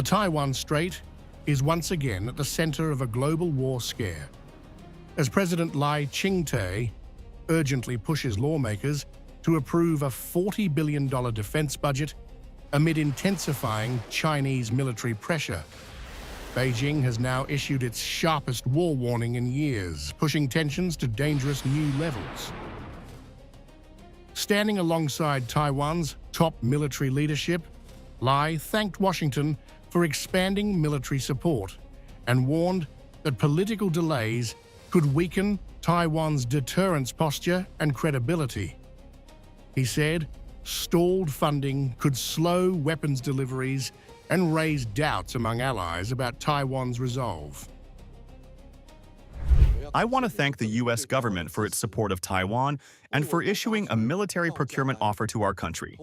The Taiwan Strait is once again at the center of a global war scare, as President Lai Ching-te urgently pushes lawmakers to approve a $40 billion defense budget amid intensifying Chinese military pressure. Beijing has now issued its sharpest war warning in years, pushing tensions to dangerous new levels. Standing alongside Taiwan's top military leadership, Lai thanked Washington for expanding military support and warned that political delays could weaken Taiwan's deterrence posture and credibility. He said stalled funding could slow weapons deliveries and raise doubts among allies about Taiwan's resolve. I want to thank the U.S. government for its support of Taiwan and for issuing a military procurement offer to our country.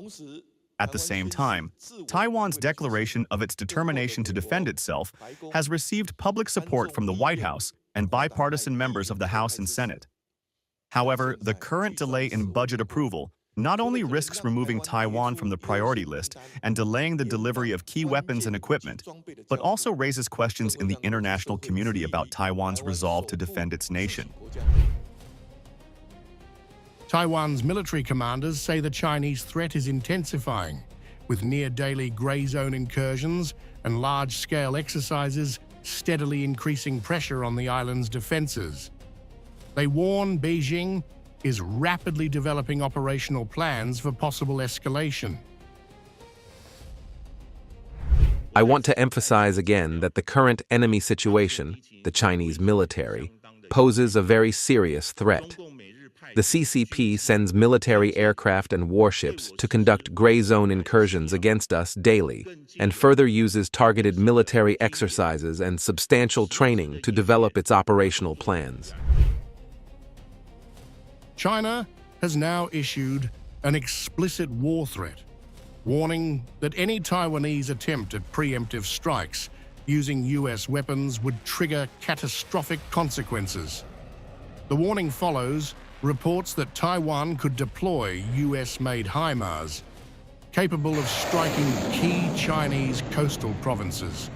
At the same time, Taiwan's declaration of its determination to defend itself has received public support from the White House and bipartisan members of the House and Senate. However, the current delay in budget approval not only risks removing Taiwan from the priority list and delaying the delivery of key weapons and equipment, but also raises questions in the international community about Taiwan's resolve to defend its nation. Taiwan's military commanders say the Chinese threat is intensifying, with near-daily gray zone incursions and large-scale exercises steadily increasing pressure on the island's defenses. They warn Beijing is rapidly developing operational plans for possible escalation. I want to emphasize again that the current enemy situation, the Chinese military, poses a very serious threat. The CCP sends military aircraft and warships to conduct gray zone incursions against us daily, and further uses targeted military exercises and substantial training to develop its operational plans. China has now issued an explicit war threat, warning that any Taiwanese attempt at preemptive strikes using U.S. weapons would trigger catastrophic consequences. The warning follows reports that Taiwan could deploy U.S.-made HIMARS, capable of striking key Chinese coastal provinces.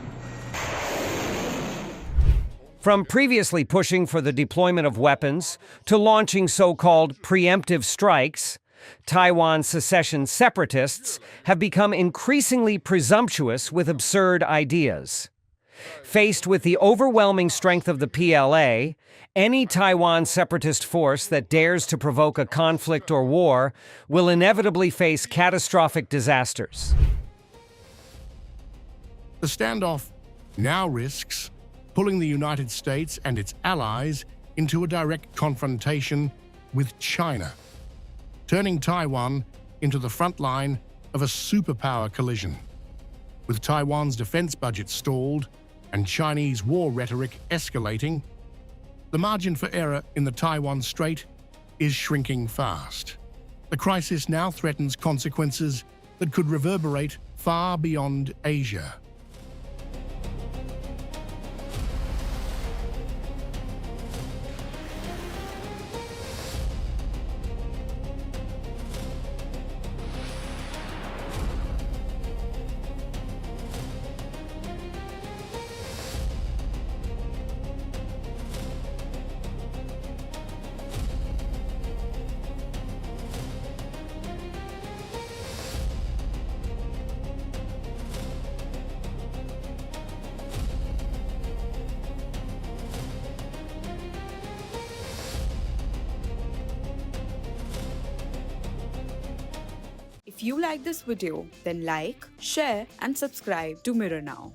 From previously pushing for the deployment of weapons to launching so-called preemptive strikes, Taiwan secession separatists have become increasingly presumptuous with absurd ideas. Faced with the overwhelming strength of the PLA, any Taiwan separatist force that dares to provoke a conflict or war will inevitably face catastrophic disasters. The standoff now risks pulling the United States and its allies into a direct confrontation with China, turning Taiwan into the front line of a superpower collision. With Taiwan's defense budget stalled and Chinese war rhetoric escalating, the margin for error in the Taiwan Strait is shrinking fast. The crisis now threatens consequences that could reverberate far beyond Asia. If you like this video, then like, share and subscribe to Mirror Now.